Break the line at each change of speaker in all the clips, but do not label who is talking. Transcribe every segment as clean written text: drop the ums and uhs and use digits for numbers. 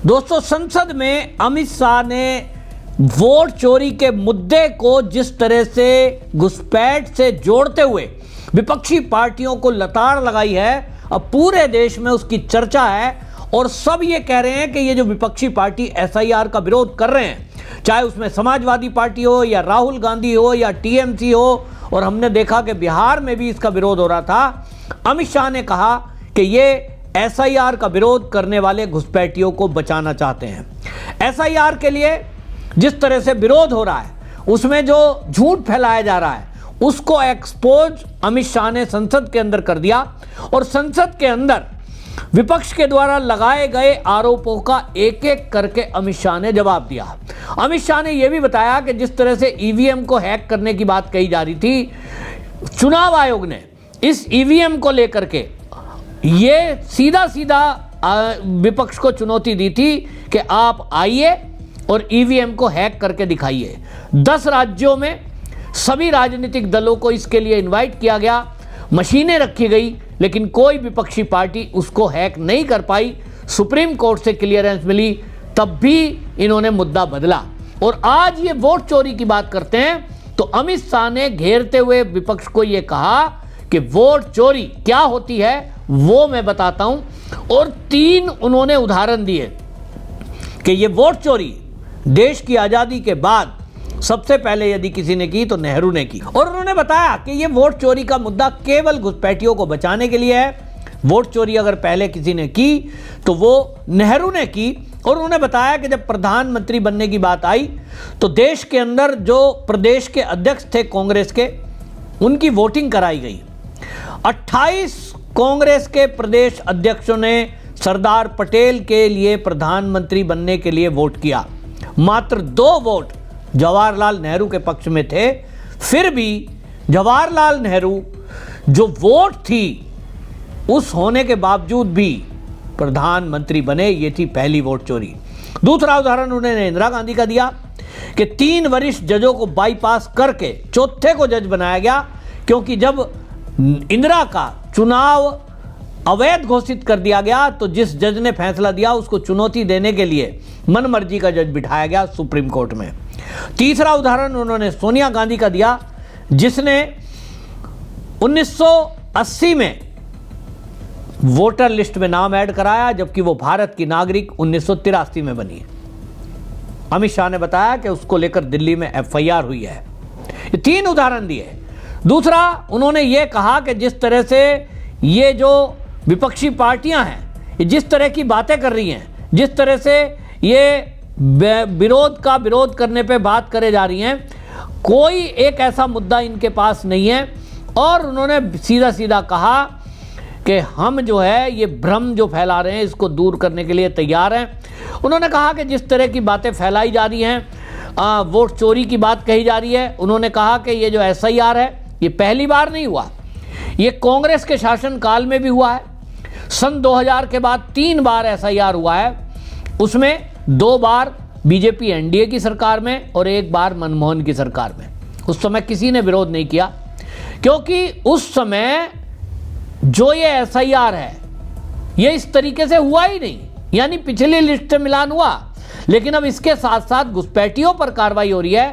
दोस्तों, संसद में अमित शाह ने वोट चोरी के मुद्दे को जिस तरह से घुसपैठ से जोड़ते हुए विपक्षी पार्टियों को लताड़ लगाई है, अब पूरे देश में उसकी चर्चा है और सब ये कह रहे हैं कि ये जो विपक्षी पार्टी एसआईआर का विरोध कर रहे हैं, चाहे उसमें समाजवादी पार्टी हो या राहुल गांधी हो या टीएमसी हो, और हमने देखा कि बिहार में भी इसका विरोध हो रहा था। अमित शाह ने कहा कि ये एसआईआर का विरोध करने वाले घुसपैठियों को बचाना चाहते हैं। एसआईआर के लिए जिस तरह से विरोध हो रहा है, उसमें जो झूठ फैलाया जा रहा है, उसको एक्सपोज अमित शाह ने संसद के अंदर कर दिया और संसद के अंदर विपक्ष के द्वारा लगाए गए आरोपों का एक एक करके अमित शाह ने जवाब दिया। अमित शाह ने यह भी बताया कि जिस तरह से ईवीएम को हैक करने की बात कही जा रही थी, चुनाव आयोग ने इस ईवीएम को लेकर के ये सीधा सीधा विपक्ष को चुनौती दी थी कि आप आइए और ईवीएम को हैक करके दिखाइए। 10 राज्यों में सभी राजनीतिक दलों को इसके लिए इनवाइट किया गया, मशीनें रखी गई, लेकिन कोई विपक्षी पार्टी उसको हैक नहीं कर पाई। सुप्रीम कोर्ट से क्लियरेंस मिली, तब भी इन्होंने मुद्दा बदला और आज ये वोट चोरी की बात करते हैं। तो अमित शाह ने घेरते हुए विपक्ष को ये कहा कि वोट चोरी क्या होती है वो मैं बताता हूं, और 3 उन्होंने उदाहरण दिए कि ये वोट चोरी देश की आज़ादी के बाद सबसे पहले यदि किसी ने की तो नेहरू ने की, और उन्होंने बताया कि ये वोट चोरी का मुद्दा केवल घुसपैठियों को बचाने के लिए है। वोट चोरी अगर पहले किसी ने की तो वो नेहरू ने की। और उन्होंने बताया कि जब प्रधानमंत्री बनने की बात आई तो देश के अंदर जो प्रदेश के अध्यक्ष थे कांग्रेस के, उनकी वोटिंग कराई गई। 28 कांग्रेस के प्रदेश अध्यक्षों ने सरदार पटेल के लिए प्रधानमंत्री बनने के लिए वोट किया। मात्र 2 वोट जवाहरलाल नेहरू के पक्ष में थे। फिर भी जवाहरलाल नेहरू जो वोट थी उस होने के बावजूद भी प्रधानमंत्री बने। ये थी पहली वोट चोरी। दूसरा उदाहरण उन्होंने इंदिरा गांधी का दिया कि 3 वरिष्ठ जजों को बाईपास करके चौथे को जज बनाया गया, क्योंकि जब इंदिरा का चुनाव अवैध घोषित कर दिया गया तो जिस जज ने फैसला दिया उसको चुनौती देने के लिए मनमर्जी का जज बिठाया गया सुप्रीम कोर्ट में। तीसरा उदाहरण उन्होंने सोनिया गांधी का दिया, जिसने 1980 में वोटर लिस्ट में नाम ऐड कराया, जबकि वो भारत की नागरिक 1983 में बनी। अमित शाह ने बताया कि उसको लेकर दिल्ली में एफआईआर हुई है। ये 3 उदाहरण दिए। दूसरा उन्होंने ये कहा कि जिस तरह से ये जो विपक्षी पार्टियां हैं, ये जिस तरह की बातें कर रही हैं, जिस तरह से ये विरोध का विरोध करने पे बात करे जा रही हैं, कोई एक ऐसा मुद्दा इनके पास नहीं है। और उन्होंने सीधा सीधा कहा कि हम जो है ये भ्रम जो फैला रहे हैं इसको दूर करने के लिए तैयार हैं। उन्होंने कहा कि जिस तरह की बातें फैलाई जा रही हैं, वोट चोरी की बात कही जा रही है, उन्होंने कहा कि ये जो एसआईआर है ये पहली बार नहीं हुआ, ये कांग्रेस के शासनकाल में भी हुआ है। सन 2000 के बाद 3 बार एसआईआर हुआ है, उसमें 2 बार बीजेपी एनडीए की सरकार में और 1 बार मनमोहन की सरकार में। उस समय किसी ने विरोध नहीं किया, क्योंकि उस समय जो ये एसआईआर है ये इस तरीके से हुआ ही नहीं, यानी पिछली लिस्ट से मिलान हुआ, लेकिन अब इसके साथ साथ घुसपैठियों पर कार्रवाई हो रही है,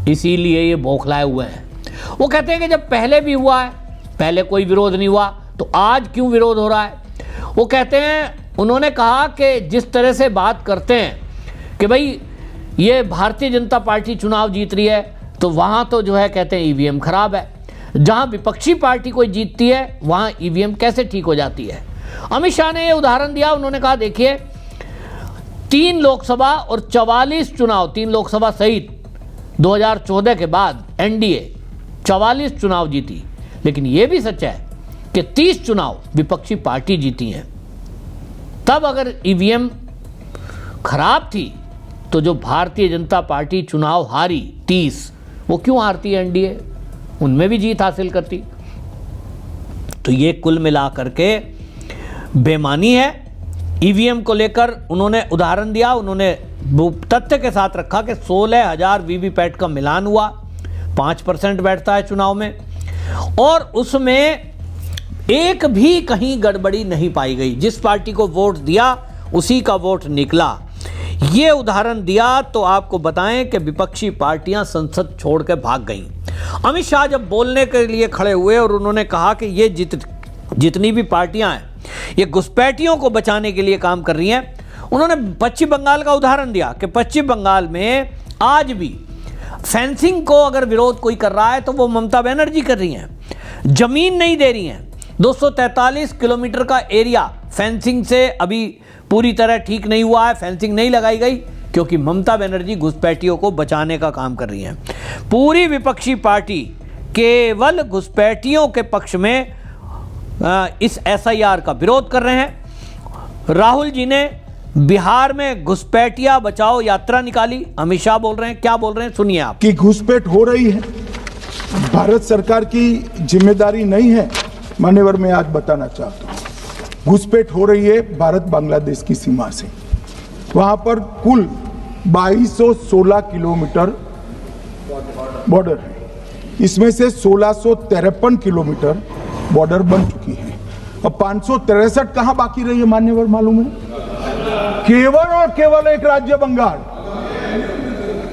इसीलिए ये बौखलाए हुए हैं। वो कहते हैं कि जब पहले भी हुआ है, पहले कोई विरोध नहीं हुआ, तो आज क्यों विरोध हो रहा है। वो कहते हैं, उन्होंने कहा कि जिस तरह से बात करते हैं कि भाई ये भारतीय जनता पार्टी चुनाव जीत रही है, तो वहाँ तो जो है कहते हैं ईवीएम खराब है। जहाँ विपक्षी पार्टी कोई जीतती है वहाँ ईवीएम कैसे ठीक हो जाती है। अमित शाह ने ये उदाहरण दिया। उन्होंने कहा देखिए 3 लोकसभा और 44 चुनाव, 3 लोकसभा सहित 2014 के बाद एनडीए 44 चुनाव जीती, लेकिन ये भी सच है कि 30 चुनाव विपक्षी पार्टी जीती हैं। तब अगर ईवीएम खराब थी तो जो भारतीय जनता पार्टी चुनाव हारी 30, वो क्यों हारती है एनडीए, उनमें भी जीत हासिल करती। तो ये कुल मिला करके बेईमानी है। ईवीएम को लेकर उन्होंने उदाहरण दिया, उन्होंने तथ्य के साथ रखा कि 16,000 वीवीपैट का मिलान हुआ, 5% बैठता है चुनाव में, और उसमें एक भी कहीं गड़बड़ी नहीं पाई गई। जिस पार्टी को वोट दिया उसी का वोट निकला। ये उदाहरण दिया तो आपको बताएं कि विपक्षी पार्टियां संसद छोड़ के भाग गईं। अमित शाह जब बोलने के लिए खड़े हुए और उन्होंने कहा कि ये जितनी भी पार्टियां हैं ये घुसपैठियों को बचाने के लिए काम कर रही हैं, उन्होंने पश्चिम बंगाल का उदाहरण दिया कि पश्चिम बंगाल में आज भी फेंसिंग को अगर विरोध कोई कर रहा है तो वो ममता बनर्जी कर रही हैं। जमीन नहीं दे रही हैं। 243 किलोमीटर का एरिया फेंसिंग से अभी पूरी तरह ठीक नहीं हुआ है, फेंसिंग नहीं लगाई गई क्योंकि ममता बनर्जी घुसपैठियों को बचाने का काम कर रही हैं। पूरी विपक्षी पार्टी केवल घुसपैठियों के पक्ष में इस एसआईआर का विरोध कर रहे हैं। राहुल जी ने बिहार में घुसपैठिया बचाओ यात्रा निकाली। अमित शाह बोल रहे हैं, क्या बोल रहे हैं सुनिए आप।
कि घुसपैठ हो रही है, भारत सरकार की जिम्मेदारी नहीं है। मान्यवर, मैं आज बताना चाहता हूं, घुसपैठ हो रही है भारत बांग्लादेश की सीमा से। वहां पर कुल 2216 किलोमीटर बॉर्डर है, इसमें से 1653 किलोमीटर बॉर्डर बन चुकी है। अब 563 कहां बाकी रही है मान्यवर मालूम है? केवल और केवल एक राज्य बंगाल।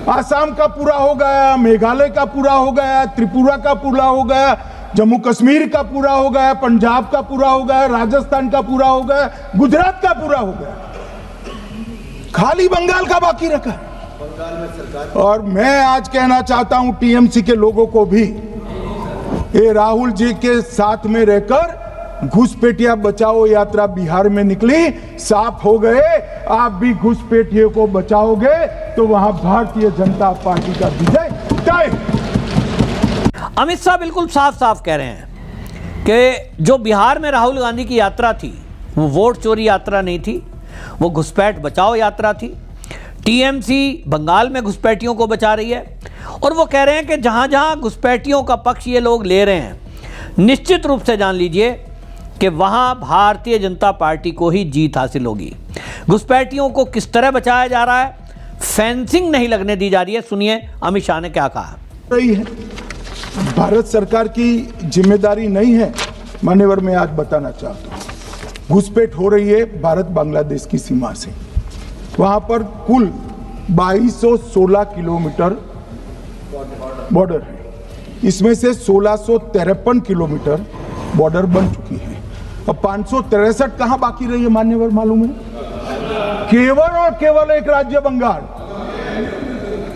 आसाम का पूरा हो गया, मेघालय का पूरा हो गया, त्रिपुरा का पूरा हो गया, जम्मू कश्मीर का पूरा हो गया, पंजाब का पूरा हो गया, राजस्थान का पूरा हो गया, गुजरात का पूरा हो गया, खाली बंगाल का बाकी रखा। बंगाल में सरकार। और मैं आज कहना चाहता हूं टीएमसी के लोगों को भी, ये राहुल जी के साथ में रहकर घुसपैठिया बचाओ यात्रा बिहार में निकली, साफ हो गए। आप भी घुसपैठियों को बचाओगे तो वहां भारतीय जनता पार्टी का विजय तय।
अमित शाह बिल्कुल साफ साफ कह रहे हैं कि जो बिहार में राहुल गांधी की यात्रा थी वो वोट चोरी यात्रा नहीं थी, वो घुसपैठ बचाओ यात्रा थी। टीएमसी बंगाल में घुसपैठियों को बचा रही है और वो कह रहे हैं कि जहां जहां घुसपैठियों का पक्ष ये लोग ले रहे हैं, निश्चित रूप से जान लीजिए कि वहां भारतीय जनता पार्टी को ही जीत हासिल होगी। घुसपैठियों को किस तरह बचाया जा रहा है, फेंसिंग नहीं लगने दी जा रही है। सुनिए अमित शाह ने क्या कहा।
रही है, भारत सरकार की जिम्मेदारी नहीं है। मान्यवर, मैं आज बताना चाहता हूं, घुसपैठ हो रही है भारत बांग्लादेश की सीमा से। वहां पर कुल 2216 किलोमीटर बॉर्डर है, इसमें से 1653 किलोमीटर बॉर्डर बन चुकी है। अब 563 कहां बाकी रही है मान्यवर मालूम है? केवल और केवल एक राज्य बंगाल।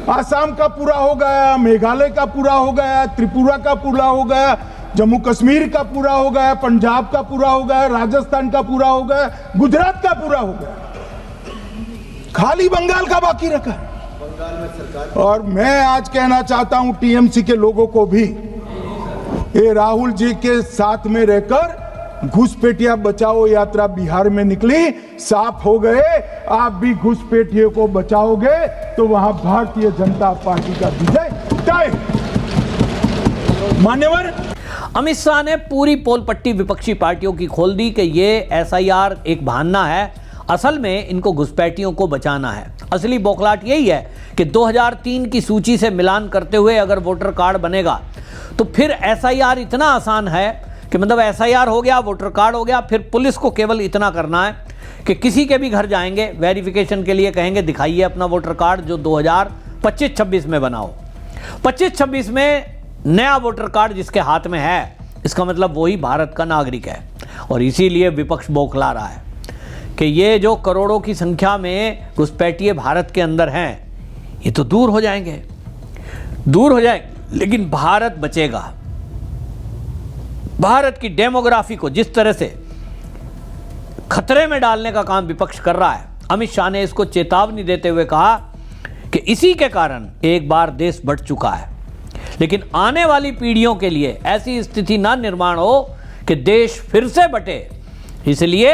आसाम का पूरा हो गया, मेघालय का पूरा हो गया, त्रिपुरा का पूरा हो गया, जम्मू कश्मीर का पूरा हो गया, पंजाब का पूरा हो गया, राजस्थान का पूरा हो गया, गुजरात का पूरा हो गया, खाली बंगाल का बाकी रखा। बंगाल में सरकार। और मैं आज कहना चाहता हूं टीएमसी के लोगों को भी, ये राहुल जी के साथ में रहकर घुसपैठिया बचाओ यात्रा बिहार में निकली, साफ हो गए। आप भी घुसपैठियों को बचाओगे तो वहां भारतीय जनता पार्टी का विजय तय। मान्यवर,
अमित शाह ने पूरी पोल पट्टी विपक्षी पार्टियों की खोल दी कि ये एसआईआर एक बहाना है, असल में इनको घुसपैठियों को बचाना है। असली बौखलाहट यही है कि 2003 की सूची से मिलान करते हुए अगर वोटर कार्ड बनेगा तो फिर एसआईआर इतना आसान है कि मतलब एसआईआर हो गया, वोटर कार्ड हो गया, फिर पुलिस को केवल इतना करना है कि किसी के भी घर जाएंगे, वेरिफिकेशन के लिए कहेंगे दिखाइए अपना वोटर कार्ड जो 2025-26 में बना हो। 25-26 में नया वोटर कार्ड जिसके हाथ में है, इसका मतलब वही भारत का नागरिक है। और इसीलिए विपक्ष बौखला रहा है कि ये जो करोड़ों की संख्या में घुसपैठिए भारत के अंदर हैं, ये तो दूर हो जाएंगे, लेकिन भारत बचेगा। भारत की डेमोग्राफी को जिस तरह से खतरे में डालने का काम विपक्ष कर रहा है, अमित शाह ने इसको चेतावनी देते हुए कहा कि इसी के कारण एक बार देश बट चुका है, लेकिन आने वाली पीढ़ियों के लिए ऐसी स्थिति ना निर्माण हो कि देश फिर से बटे, इसलिए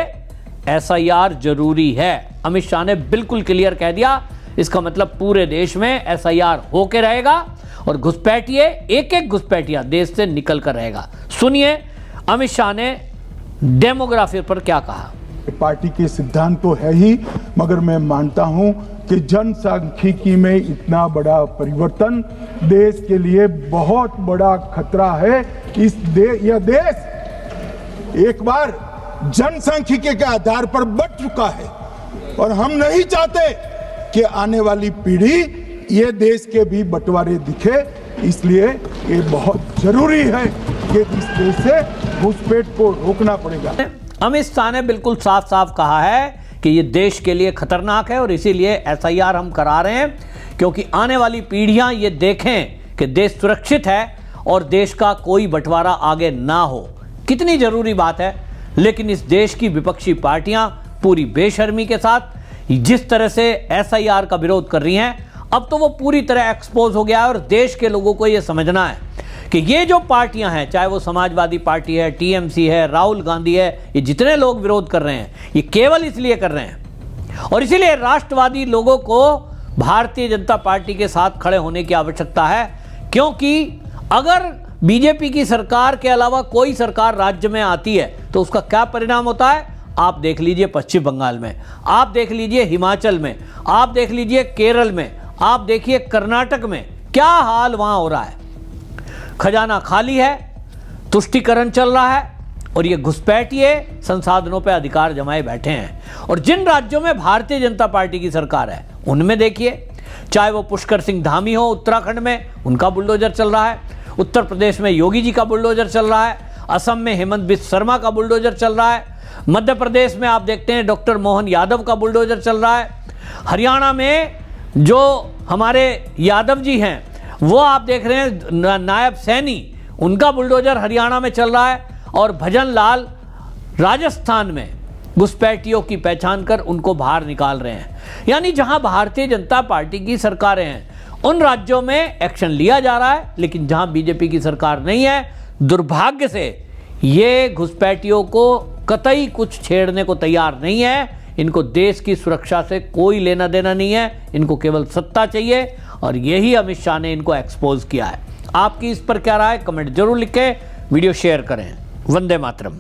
एसआईआर जरूरी है। अमित शाह ने बिल्कुल क्लियर कह दिया, इसका मतलब पूरे देश में एसआईआर होके रहेगा और घुसपैठिए एक एक घुसपैठिया देश से निकल कर रहेगा। सुनिए अमित शाह ने डेमोग्राफी पर क्या कहा।
पार्टी के सिद्धांत तो है ही, मगर मैं मानता हूं कि जनसांख्यिकी में इतना बड़ा परिवर्तन देश के लिए बहुत बड़ा खतरा है। यह देश एक बार जनसांख्यिकी के आधार पर बट चुका है। और हम नहीं चाहते कि आने वाली पीढ़ी ये देश के भी बंटवारे दिखे। इसलिए ये बहुत जरूरी है कि इस देश से घुसपैठ को रोकना पड़ेगा।
अमित शाह ने बिल्कुल साफ साफ कहा है कि ये देश के लिए खतरनाक है और इसीलिए एसआईआर हम करा रहे हैं, क्योंकि आने वाली पीढ़ियां ये देखें कि देश सुरक्षित है और देश का कोई बंटवारा आगे ना हो। कितनी जरूरी बात है। लेकिन इस देश की विपक्षी पार्टियां पूरी बेशर्मी के साथ जिस तरह से एसआईआर का विरोध कर रही हैं, अब तो वो पूरी तरह एक्सपोज हो गया है और देश के लोगों को ये समझना है कि ये जो पार्टियां हैं, चाहे वो समाजवादी पार्टी है, टीएमसी है, राहुल गांधी है, ये जितने लोग विरोध कर रहे हैं ये केवल इसलिए कर रहे हैं। और इसीलिए राष्ट्रवादी लोगों को भारतीय जनता पार्टी के साथ खड़े होने की आवश्यकता है, क्योंकि अगर बीजेपी की सरकार के अलावा कोई सरकार राज्य में आती है तो उसका क्या परिणाम होता है आप देख लीजिए। पश्चिम बंगाल में, आप देख लीजिए हिमाचल में, आप देख लीजिए केरल में, आप देखिए कर्नाटक में, क्या हाल वहां हो रहा है। खजाना खाली है, तुष्टीकरण चल रहा है और ये घुसपैठिए संसाधनों पर अधिकार जमाए बैठे हैं। और जिन राज्यों में भारतीय जनता पार्टी की सरकार है उनमें देखिए, चाहे वो पुष्कर सिंह धामी हो उत्तराखंड में, उनका बुलडोजर चल रहा है, उत्तर प्रदेश में योगी जी का बुलडोजर चल रहा है, असम में हेमंत बिस्वा शर्मा का बुलडोजर चल रहा है, मध्य प्रदेश में आप देखते हैं डॉक्टर मोहन यादव का बुलडोजर चल रहा है, हरियाणा में जो हमारे यादव जी हैं वो आप देख रहे हैं नायब सैनी, उनका बुलडोजर हरियाणा में चल रहा है, और भजन लाल राजस्थान में घुसपैठियों की पहचान कर उनको बाहर निकाल रहे हैं। यानी जहां भारतीय जनता पार्टी की सरकारें हैं उन राज्यों में एक्शन लिया जा रहा है, लेकिन जहां बीजेपी की सरकार नहीं है, दुर्भाग्य से ये घुसपैठियों को कतई कुछ छेड़ने को तैयार नहीं है। इनको देश की सुरक्षा से कोई लेना देना नहीं है, इनको केवल सत्ता चाहिए और यही अमित शाह ने इनको एक्सपोज किया है। आपकी इस पर क्या राय, कमेंट जरूर लिखें, वीडियो शेयर करें। वंदे मातरम।